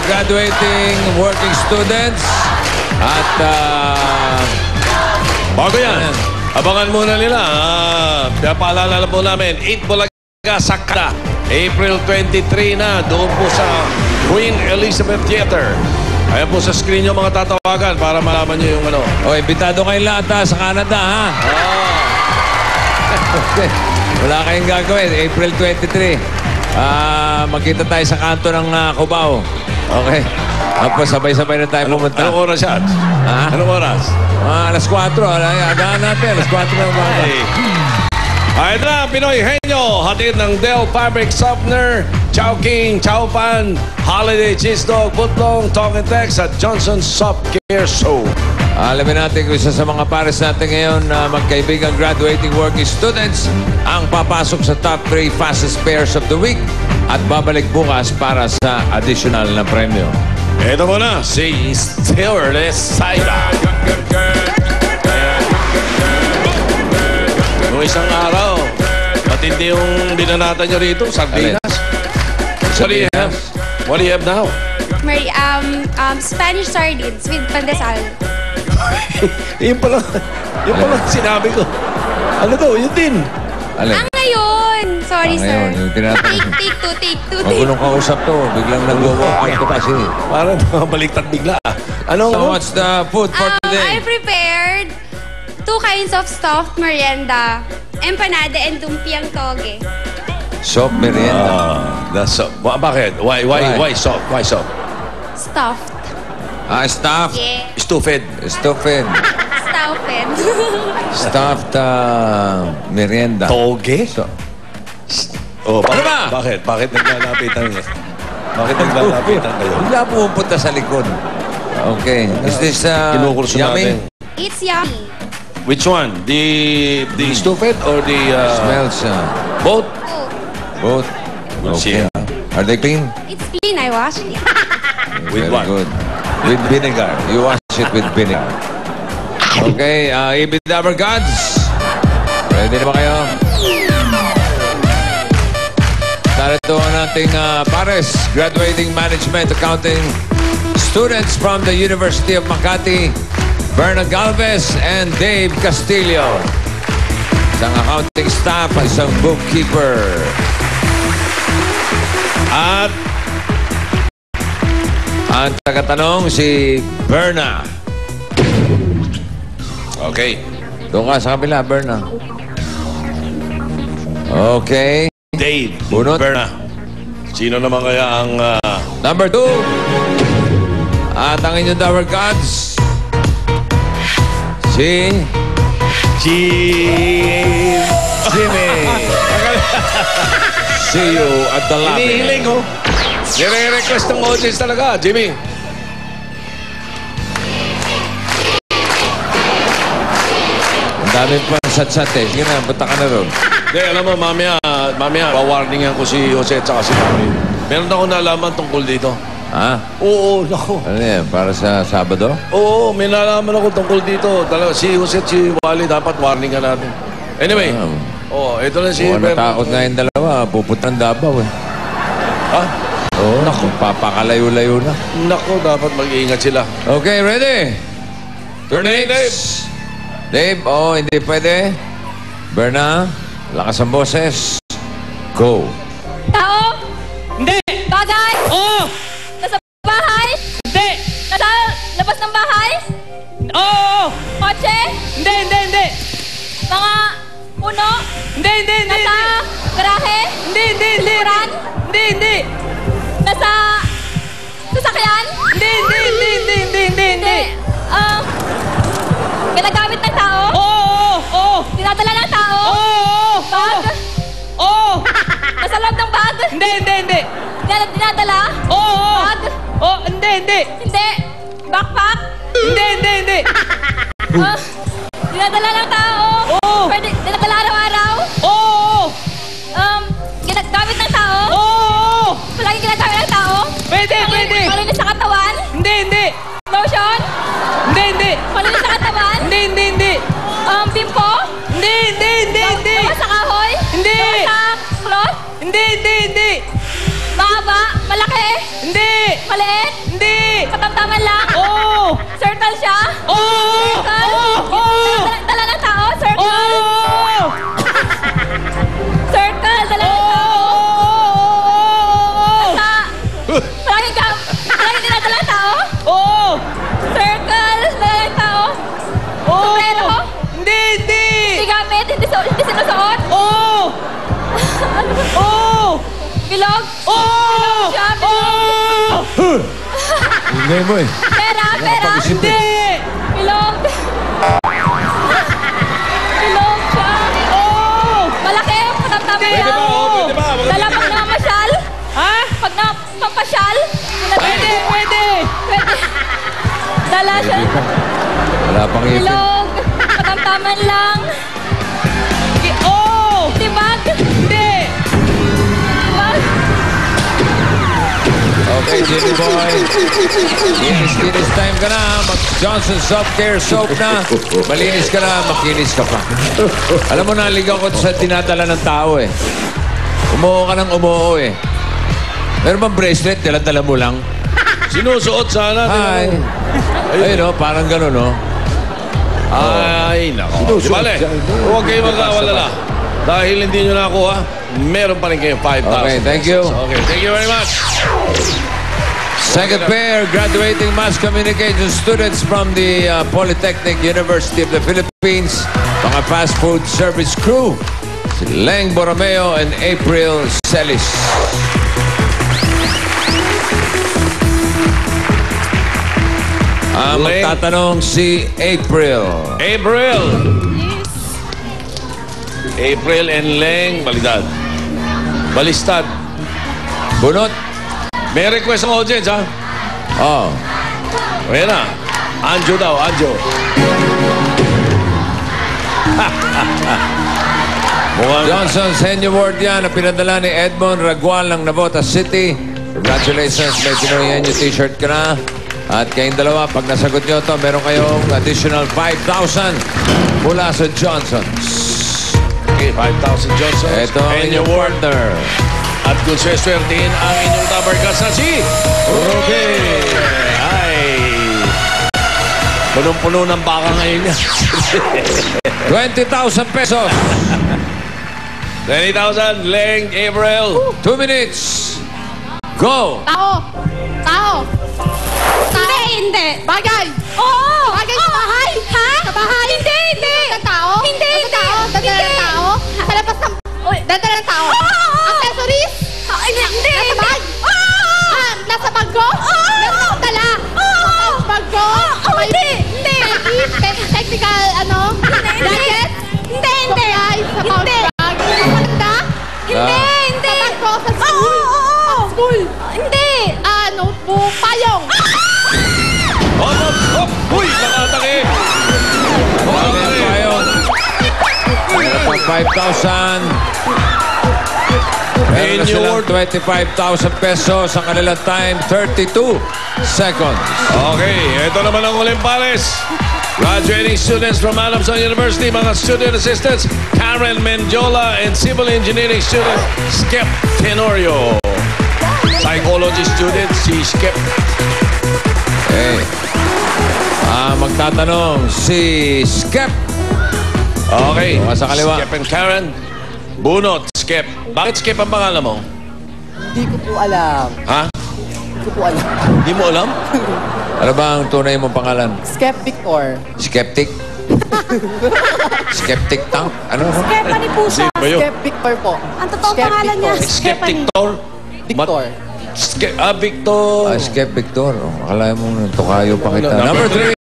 graduating working students. At bago yan, abangan muna nila. Paalala po namin, 8 Bulaga Sakta. April 23 na, doon po sa Queen Elizabeth Theater. Ayan po sa screen yung mga tatawagan para malaman nyo yung ano. Imbitado kayo lahat sa Canada, ha? Wala kayong gagawin. April 23. Magkita tayo sa kanto ng Cubao. Okay. Tapos sabay-sabay na tayo pumunta. Anong oras yan? Anong oras? Alas 4. Agahan natin. Alas 4 na umaga. Ayun na, Pinoy Henyo. Hatid ng Del Fabric Softener, Chowking, Chowpan, Holiday Cheese Dog, Footlong, Talk and Text at Johnson Soft Care Soap. Alamin natin kung isa sa mga pares natin ngayon na magkaibigang graduating working students ang papasok sa top 3 fastest pairs of the week at babalik bukas para sa additional na premyo. Ito muna, si Stewardess Saida. Noong isang araw, matindi yung dinanatan nyo rito, sardinas. What do you have now? Spanish sardines with pandesal. Yung pala sinabi ko. Ano daw? Yun din. Ngayon! Sorry, sir. Take two. Magulong kausap to. Biglang nag-walk out to kasi. Parang baliktad bigla. So what's the food for today? I prepared 2 kinds of stuffed merienda. Empanada and lumpiang toge. Soft merienda. Bakit? Why soft? Why soft? Stuffed. Stuffed? Yeah. Stuffed. Stuffed. Stuffed merienda. Toge? Ano ba? Bakit? Bakit naglalapitan niya? Bakit naglalapitan kayo? Bigla pumupunta sa likod. Okay. Is this yummy? It's yummy. Which one? The stuffed or the... Smells... both? Both. Okay. Are they clean? It's clean. I washed it. With Very what? good. With vinegar. You wash it with vinegar. Okay. Ibidabar Gods. Ready na ba kayo? Narito ang ating pares, graduating management accounting students from the University of Makati, Berna Galvez and Dave Castillo. Isang accounting staff, isang bookkeeper. At ang tagatanong si Berna. Okay. Doon ka sa kabila, Berna. Okay. Dave. Bunot. Berna. Sino naman kaya ang... Number 2. At ang inyong Tower Gods. Si... Jimmy. See you at the lobby. Hinihiling, oh. Nire-request ng audience talaga, Jimmy. Ang dami pa sat-sat eh. Sige na, punta ka na ron. Hindi, alam mo, mamaya, pawarningan ko si Jose at saka si Mami. Meron ako nalaman tungkol dito. Ha? Oo, naku. Ano yan? Para sa Sabado? Oo, may nalaman ako tungkol dito. Talaga, si Jose at si Wally, dapat warningan natin. Anyway, ito na si... Natakot nga yung dalawa. Pupuntang Davao eh. Ha? Oo, naku. Papakalayo-layo na. Naku, dapat mag-iingat sila. Okay, ready? Turn Dave. Dave, hindi pwede. Berna, lakas ang boses. Go. Tao? Hindi! Bagay? Oo! Nasa bahay? Hindi! Nasa labas ng bahay? Oo! Kotse? Hindi! Mga puno? Hindi! Nasa garahe? Hindi! Likuran? Hindi! Nasa sasakyan? Hindi! Ginagamit ng tao? Oo! Dinadala ng tao? Oo! Bag? Oo! Nasa loob ng bag? Hindi! Dinadala? Oo! Bag? Oo! Hindi! Hindi. Backpack? Hindi! Dinadala ng tao? Oo! Pwede, dinadala araw-araw? Oo! Ginagamit ng tao? Oo! Palagi ginagamit ng tao? Pwede! Malinis sa katawan? Hindi! Lotion? Hindi! Malinis sa katawan? Hindi! Bimpo? Hindi! Gawa sa kahoy? Hindi! Gawa sa cloth? Hindi! Mahaba? Malaki? Hindi! Ingay mo eh. Pera. Pag-isip eh. Hindi. Ilong. Ilong siya. Oo. Malaki ang katamtaman Pwede ba? lang. Oo, pwede ba? Dala pag namasyal. Ha? Pag napapasyal. Pwede, pwede. Dala siya. Wala pang ipin. Ilong. Katamtaman lang. Oo. Tibag. Hindi. Tibag. Okay, Jimmy Boy. Kinis time ka na. Mag-Johnson Soft Care Soap na. Malinis ka na, makinis ka pa. Alam mo, naligaw ko sa dinadala ng tao eh. Umuho ka ng umuho eh. Meron bang bracelet? Dala-dala mo lang. Sinusuot sana. Hi. Ayun o, parang gano'n o. Ay, nako. Di bale, huwag kayo mag-awalala. Dahil hindi nyo nakuha, meron pa rin kayo 5,000. Okay, thank you. Okay, thank you very much. Second pair, graduating mass communication students from the Polytechnic University of the Philippines. Mga fast food service crew. Si Leng Borromeo and April Celis. Leng. Magtatanong si April. April. April and Leng, balidad. Balistad. Bunot. May request ng audience, ha? Oh. Ayan na. Anjo daw, Anjo. Mukhang Johnson Senior Award yan na pinadala ni Edmond Ragual ng Navotas City. Congratulations, may Pinoy Enyo t-shirt ka na. At kayong dalawa, pag nasagot nyo ito, meron kayong additional 5,000 mula sa Johnson. okay, 5,000 Johnson. Ito ang inyong partner. At kung sweswertein ang inyong number ka sa si Okay. Ay. Punong-puno ng baka ngayon niya. 20,000 pesos. 20,000, Leng, April. 2 minutes. Go. Tao. Hindi. Bagay! Oo. Bagay sa bahay! Ha? Sa bahay! Hindi. Ng tao? Hindi. Dadala ng tao? Sa labas ng... Dadala ng tao? Accessories? Hindi. Nasa bag? Nasa bag ko? Dala? Sa bag ko? Hindi. Technical, gadget? Hindi. Supply sa pouch bag? Maganda? Hindi. Sa bag ko? Sa school? Sa school? Hindi. Notebook? Payong? Hop! Uy, nakatake! Meron tayo. Meron pang 5,000. Meron na silang 25,000 pesos. Ang kanilang time, 32 seconds. Okay, ito naman ang uling pares. Graduating students from Adamson University, mga student assistants, Karen Mendiola and civil engineering student, Skep Tenorio. Psychology student, si Skep. Okay. Magtatanong si Skep. Okay, Sa kaliwa. Skep and Karen. Bunot, Skep. Bakit Skep ang pangalan mo? Hindi ko po alam. Ha? Hindi ko po alam. Hindi mo alam? Ano ba ang tunay mong pangalan? Skep Victor. Skeptic? Skeptic tank? Ano? Stephanie po siya. Hindi ba yun? Skep Victor po. Ang totoong Skep pangalan niya. Victor. Skeptic Tor? Victor. Victor. Skep Victor. Oh, akala mo, tukayo pa kita. Number 3.